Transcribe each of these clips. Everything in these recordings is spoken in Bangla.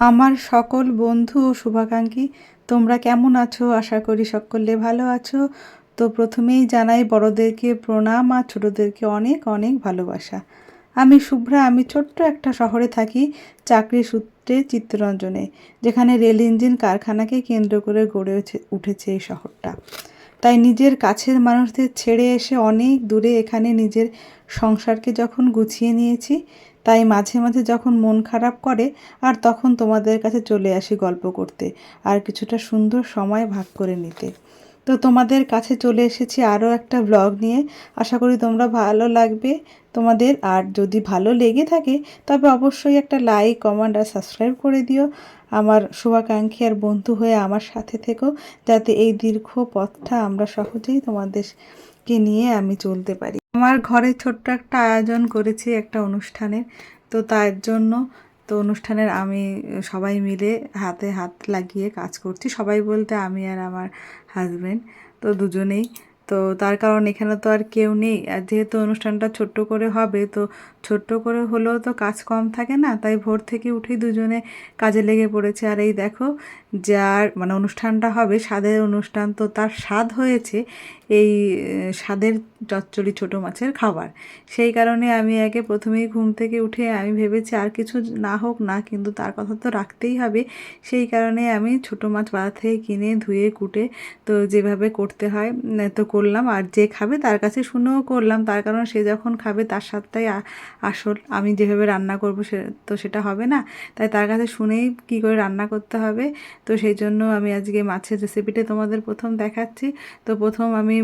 আমার সকল বন্ধু ও শুভাকাঙ্ক্ষী তোমরা কেমন আছো? আশা করি সকলে ভালো আছো। তো প্রথমেই জানাই বড়দেরকে প্রণাম আর ছোটদেরকে অনেক অনেক ভালোবাসা। আমি শুভ্রা, আমি ছোট্ট একটা শহরে থাকি চাকরি সূত্রে চিত্তরঞ্জনে, যেখানে রেল ইঞ্জিন কারখানাকে কেন্দ্র করে গড়ে উঠেছে এই শহরটা। তাই নিজের কাছের মানুষদের ছেড়ে এসে অনেক দূরে এখানে নিজের সংসারকে যখন গুছিয়ে নিয়েছি, তাই মাঝে মাঝে যখন মন খারাপ করে আর তখন তোমাদের কাছে চলে আসি গল্প করতে আর কিছুটা সুন্দর সময় ভাগ করে নিতে। তো তোমাদের কাছে চলে এসেছি আরও একটা ব্লগ নিয়ে। আশা করি তোমরা ভালো লাগবে তোমাদের, আর যদি ভালো লেগে থাকে তবে অবশ্যই একটা লাইক, কমেন্ট আর সাবস্ক্রাইব করে দিও। আমার শুভাকাঙ্ক্ষী আর বন্ধু হয়ে আমার সাথে থেকো, যাতে এই দীর্ঘ পথটা আমরা সহজেই তোমাদেরকে নিয়ে আমি চলতে পারি। আমার ঘরে ছোট্ট একটা আয়োজন করেছি একটা অনুষ্ঠানের, তো তার জন্য অনুষ্ঠানের আমি সবাই মিলে হাতে হাত লাগিয়ে কাজ করছি। সবাই বলতে আমি আর আমার হাজব্যান্ড, তো দুজনেই। তো তার কারণ এখানে তো আর কেউ নেই, আর যেহেতু অনুষ্ঠানটা ছোট্ট করে হবে, তো ছোট্ট করে হলেও তো কাজ কম থাকে না, তাই ভোর থেকে উঠেই দুজনে কাজে লেগে পড়েছে। আর এই দেখো, যার মানে অনুষ্ঠানটা হবে স্বাদের অনুষ্ঠান, তো তার স্বাদ হয়েছে এই স্বাদের চচ্চড়ি ছোটো মাছের খাবার। সেই কারণে আমি আগে প্রথমেই ঘুম থেকে উঠে আমি ভেবেছি আর কিছু না হোক না, কিন্তু তার কথা তো রাখতেই হবে। সেই কারণে আমি ছোটো মাছ বাজার থেকে কিনে ধুয়ে কুটে তো যেভাবে করতে হয় তো করলাম, আর যে খাবে তার কাছে শুনেও করলাম, তার কারণ সে যখন খাবে তার স্বাদটাই আসল। আমি যেভাবে রান্না করবো তো সেটা হবে না, তাই তার কাছে শুনেই কী করে রান্না করতে হবে। তো সেই জন্য আমি আজকে মাছের রেসিপিটা তোমাদের প্রথম দেখাচ্ছি। তো প্রথম আমি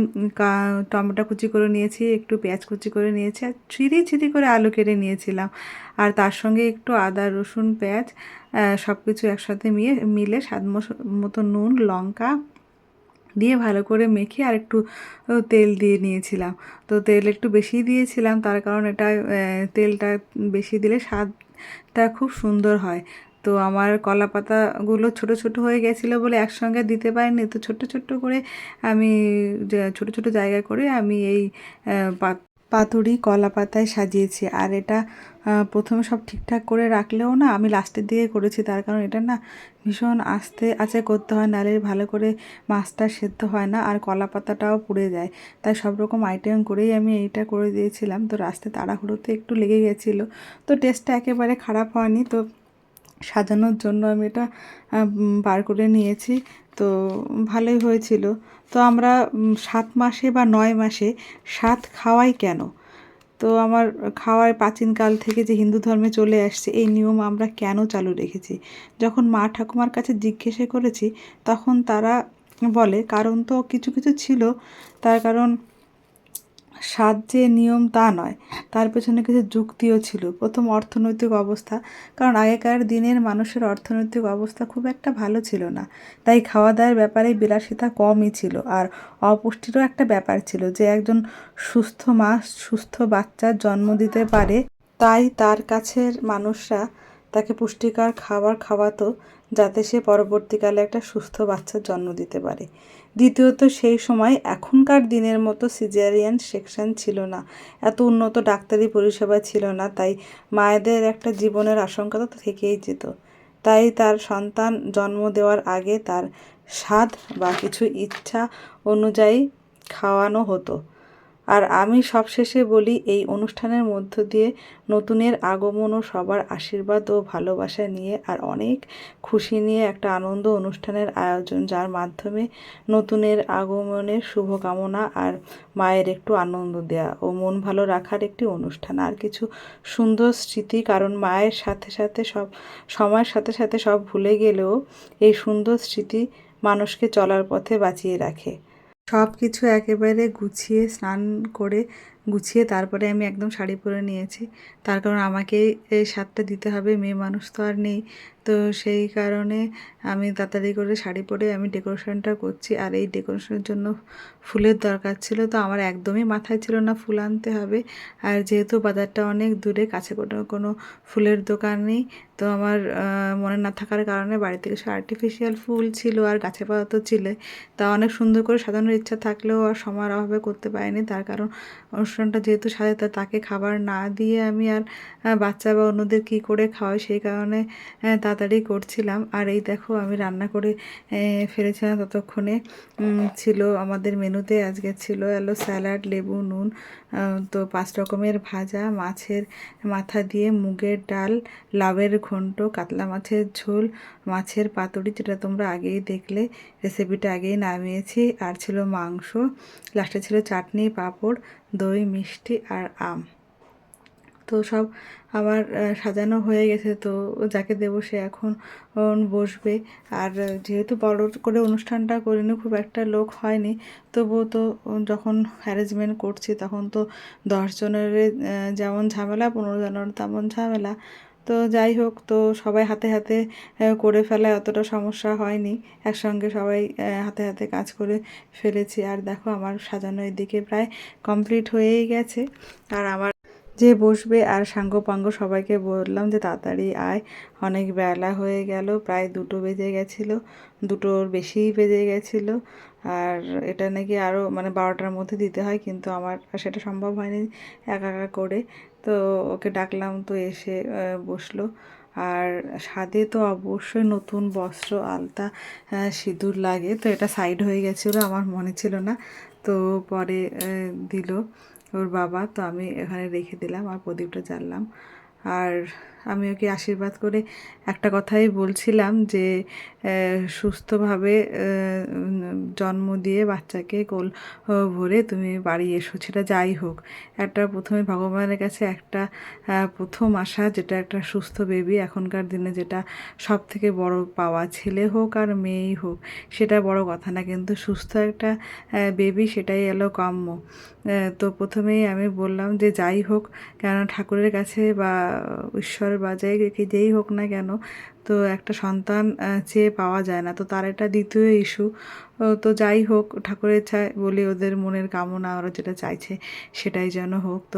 টমেটো কুচি করে নিয়েছি, একটু পেঁয়াজ কুচি করে নিয়েছি, আর ছিরি ছিরি করে আলু কেটে নিয়েছিলাম, আর তার সঙ্গে একটু আদা, রসুন, পেঁয়াজ সব কিছু একসাথে মিলে স্বাদ মতো নুন, লঙ্কা দিয়ে ভালো করে মেখে আর একটু তেল দিয়ে নিয়েছিলাম। তো তেল একটু বেশি দিয়েছিলাম, তার কারণ এটা তেলটা বেশি দিলে স্বাদটা খুব সুন্দর হয়। তো আমার কলা পাতাগুলো ছোট ছোট হয়ে গেছিলো বলে একসঙ্গে দিতে পারিনি, তো ছোট ছোট করে আমি ছোট ছোট জায়গা করে আমি এই পাতুড়ি কলা পাতায় সাজিয়েছি। আর এটা প্রথমে সব ঠিকঠাক করে রাখলেও না, আমি লাস্টের দিকে করেছি, তার কারণ এটা না ভীষণ আস্তে আঁচে করতে হয়, নাহলে ভালো করে মাছটা সেদ্ধ হয় না, আর কলা পাতাটাও পুড়ে যায়। তাই সব রকম আইটেম করেই আমি এইটা করে দিয়েছিলাম। তো রাস্তায় তাড়াহুড়োতে একটু লেগে গেছিলো, তো টেস্টটা একেবারে খারাপ হয়নি। তো সাজানোর জন্য আমি এটা বার করে নিয়েছি, তো ভালোই হয়েছিল। তো আমরা 7 মাসে বা 9 মাসে 7 খাওয়াই কেন? তো আমার খাওয়ার প্রাচীনকাল থেকে যে হিন্দু ধর্মে চলে আসছে, এই নিয়ম আমরা কেন চালু রেখেছি? যখন মা ঠাকুমার কাছে জিজ্ঞেসে করেছি, তখন তারা বলে কারণ তো কিছু কিছু ছিল। তার কারণ সাত যে নিয়ম তা নয়, তার পেছনে কিছু যুক্তিও ছিল। প্রথম অর্থনৈতিক অবস্থা, কারণ আগেকার দিনের মানুষের অর্থনৈতিক অবস্থা খুব একটা ভালো ছিল না, তাই খাওয়া দাওয়ার ব্যাপারে বিলাসিতা কমই ছিল। আর অপুষ্টিরও একটা ব্যাপার ছিল, যে একজন সুস্থ মা সুস্থ বাচ্চার জন্ম দিতে পারে, তাই তার কাছের মানুষরা তাকে পুষ্টিকর খাবার খাওয়াতো, যাতে সে পরবর্তীকালে একটা সুস্থ বাচ্চার জন্ম দিতে পারে। দ্বিতীয়ত, সেই সময় এখনকার দিনের মতো সিজারিয়ান সেকশন ছিল না, এত উন্নত ডাক্তারি পরিষেবা ছিল না, তাই মায়েদের একটা জীবনের আশঙ্কা তো থেকেই যেত। তাই তার সন্তান জন্ম দেওয়ার আগে তার স্বাদ বা কিছু ইচ্ছা অনুযায়ী খাওয়ানো হতো। আর আমি সবশেষে বলি, এই অনুষ্ঠানের মধ্য দিয়ে নতুনের আগমন ও সবার আশীর্বাদ ও ভালোবাসা নিয়ে আর অনেক খুশি নিয়ে একটা আনন্দ অনুষ্ঠানের আয়োজন, যার মাধ্যমে নতুনের আগমনের শুভকামনা আর মায়ের একটু আনন্দ দেয়া ও মন ভালো রাখার একটি অনুষ্ঠান, আর কিছু সুন্দর স্মৃতি। কারণ মায়ের সাথে সাথে সময়ের সাথে সাথে সব ভুলে গেলেও এই সুন্দর স্মৃতি মানুষকে চলার পথে বাঁচিয়ে রাখে। সব কিছু একেবারে গুছিয়ে স্নান করে গুছিয়ে তারপরে আমি একদম শাড়ি পরে নিয়েছি, তার কারণ আমাকেই এই স্বাদটা দিতে হবে, মেয়ে মানুষ তো আর নেই। তো সেই কারণে আমি তাড়াতাড়ি করে শাড়ি পরে আমি ডেকোরেশনটা করছি। আর এই ডেকোরেশনের জন্য ফুলের দরকার ছিল, তো আমার একদমই মাথায় ছিল না ফুল আনতে হবে। আর যেহেতু বাজারটা অনেক দূরে, কাছে কোনো ফুলের দোকান নেই, তো আমার মনে না থাকার কারণে বাড়িতে কিছু আর্টিফিশিয়াল ফুল ছিল আর গাছের পাতা তো ছিল, তা অনেক সুন্দর করে সাজানোর ইচ্ছা থাকলেও আর সময়ের অভাবে করতে পারিনি। তার কারণ অনুষ্ঠানটা যেহেতু সাথে, তাকে খাবার না দিয়ে আমি আর বাচ্চা বা অন্যদের কি করে খাওয়াই, সেই কারণে তাড়াতাড়ি করছিলাম। আর এই দেখো আমি রান্না করে ফেলেছিলাম ততক্ষণে। ছিল আমাদের মেনুতে আজকে ছিল এলো স্যালাড, লেবু, নুন, তো 5 রকমের ভাজা, মাছের মাথা দিয়ে মুগের ডাল, লাউয়ের ঘন্ট, কাতলা মাছের ঝোল, মাছের পাতুরি যেটা তোমরা আগেই দেখলে, রেসিপিটা আগেই নামিয়েছি, আর ছিল মাংস, লাস্টে ছিল চাটনি, পাঁপড়, দই, মিষ্টি আর আম। তো সব আমার সাজানো হয়ে গেছে। তো যাকে দেবো সে এখন বসবে। আর যেহেতু বড় করে অনুষ্ঠানটা করিনি, খুব একটা লোক হয়নি, তবুও তো যখন অ্যারেঞ্জমেন্ট করছি তখন তো 10 জনের যেমন ঝামেলা, 15 জনের তেমন ঝামেলা। তো যাই হোক, তো সবাই হাতে হাতে করে ফেলায় অতটা সমস্যা হয়নি। একসঙ্গে সবাই হাতে হাতে কাজ করে ফেলেছি। আর দেখো আমার সাজানো এদিকে প্রায় কমপ্লিট হয়েই গেছে। আর আমার যে বসবে আর সাঙ্গপাঙ্গ সবাইকে বললাম যে তাড়াতাড়ি আয়, অনেক বেলা হয়ে গেল, প্রায় 2টো বেজে গেছিলো, 2টোর বেশিই বেজে গেছিলো। আর এটা নাকি আরও মানে 12টার মধ্যে দিতে হয়, কিন্তু আমার সেটা সম্ভব হয়নি একা একা করে। তো ওকে ডাকলাম, তো এসে বসলো। আর সাধে তো অবশ্যই নতুন বস্ত্র, আলতা, সিঁদুর লাগে। তো এটা সাইড হয়ে গেছিলো, আমার মনে ছিল না। তো পরে দিল ওর বাবা, তো আমি এখানে রেখে দিলাম আর প্রদীপটা জ্বাললাম। আর আমি ওকে আশীর্বাদ করে একটা কথাই বলছিলাম যে সুস্থভাবে জন্ম দিয়ে বাচ্চাকে কোল ভরে তুমি বাড়ি এসো, সেটা যাই হোক। একটা প্রথমে ভগবানের কাছে একটা প্রথম আশা, যেটা একটা সুস্থ বেবি এখনকার দিনে যেটা সব থেকে বড় পাওয়া, ছেলে হোক আর মেয়েই হোক সেটা বড় কথা না, কিন্তু সুস্থ একটা বেবি সেটাই এলো কাম্য। তো প্রথমেই আমি বললাম যে যাই হোক, কেন ঠাকুরের কাছে বা ঈশ্বর বা যেই হোক না কেন, তো একটা সন্তান চেয়ে পাওয়া যায় না, তো তার এটা দ্বিতীয় ইস্যু। তো যাই হোক, ঠাকুরের ইচ্ছায় বলি, ওদের মনের কামনা ওরা যেটা চাইছে সেটাই যেন হোক। তো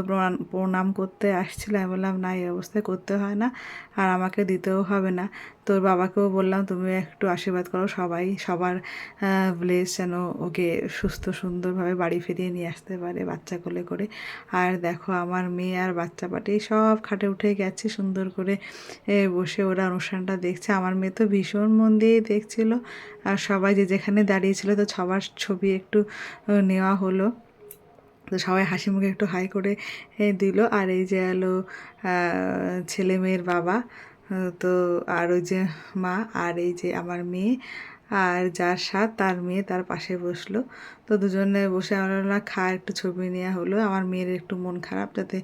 প্রণাম করতে আসছিল, আমি বললাম না, এই অবস্থায় করতে হয় না, আর আমাকে দিতেও হবে না। তোর বাবাকেও বললাম তুমি একটু আশীর্বাদ করো, সবাই সবার ব্লেস যেন ওকে সুস্থ সুন্দরভাবে বাড়ি ফিরিয়ে নিয়ে আসতে পারে বাচ্চা কোলে করে। আর দেখো আমার মেয়ে আর বাচ্চা পাটি সব খাটে উঠে গেছে, সুন্দর করে বসে ওরা অনুষ্ঠানটা দেখছে। আমার মেয়ে তো ভীষণ মন দিয়েই দেখছিল। আর সবাই যে যেখানে দাঁড়িয়েছিল, তো সবার ছবি একটু নেওয়া হলো। তো সবাই হাসি মুখে একটু হাই করে দিল। আর এই যে এলো ছেলে মেয়ের বাবা, তো আর ওই যে মা, আর এই যে আমার মেয়ে, আর যার সাথ তার মেয়ে তার পাশে বসলো। তো দুজনে বসে আমরা একটু ছবি নেওয়া হলো। আমার মেয়ের একটু মন খারাপ, যাতে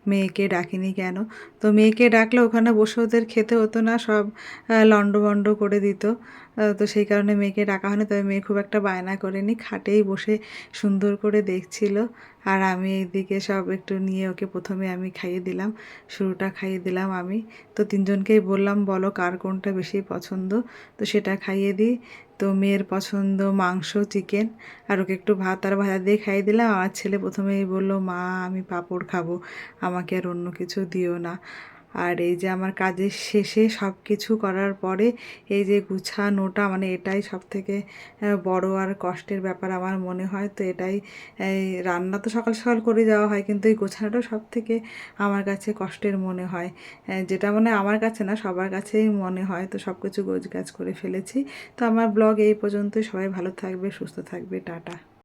মেয়েকে ডাকিনি কেন। তো মেয়েকে ডাকলে ওখানে বসে ওদের খেতে হতো না, সব লন্ডভন্ড করে দিত। তো সেই কারণে মেয়েকে ডাকা হয়নি। তবে মেয়ে খুব একটা বায়না করেনি, খাটেই বসে সুন্দর করে দেখছিল। আর আমি এইদিকে সব একটু নিয়ে ওকে প্রথমে আমি খাইয়ে দিলাম, শুরুটা খাইয়ে দিলাম আমি। তো তিনজনকেই বললাম বলো কার কোনটা বেশি পছন্দ, তো সেটা খাইয়ে দিই। তো মেয়ের পছন্দ মাংস, চিকেন, আর ওকে একটু ভাত আর ভাজা দিয়ে খাইয়ে দিলাম। আমার ছেলে প্রথমেই বললো মা আমি পাঁপড় খাবো, আমাকে আর অন্য কিছু দিও না। আর এই যে আমার কাজের শেষে সব কিছু করার পরে এই যে গুছানোটা, মানে এটাই সবথেকে বড় আর কষ্টের ব্যাপার আমার মনে হয়। তো এটাই, এই রান্না তো সকাল সকাল করে যাওয়া হয়, কিন্তু এই গোছানোটা সবথেকে আমার কাছে কষ্টের মনে হয়, যেটা মানে আমার কাছে না সবার কাছেই মনে হয়। তো সব কিছু গোছগাছ করে ফেলেছি। তো আমার ব্লগ এই পর্যন্তই। সবাই ভালো থাকবে, সুস্থ থাকবে, টাটা।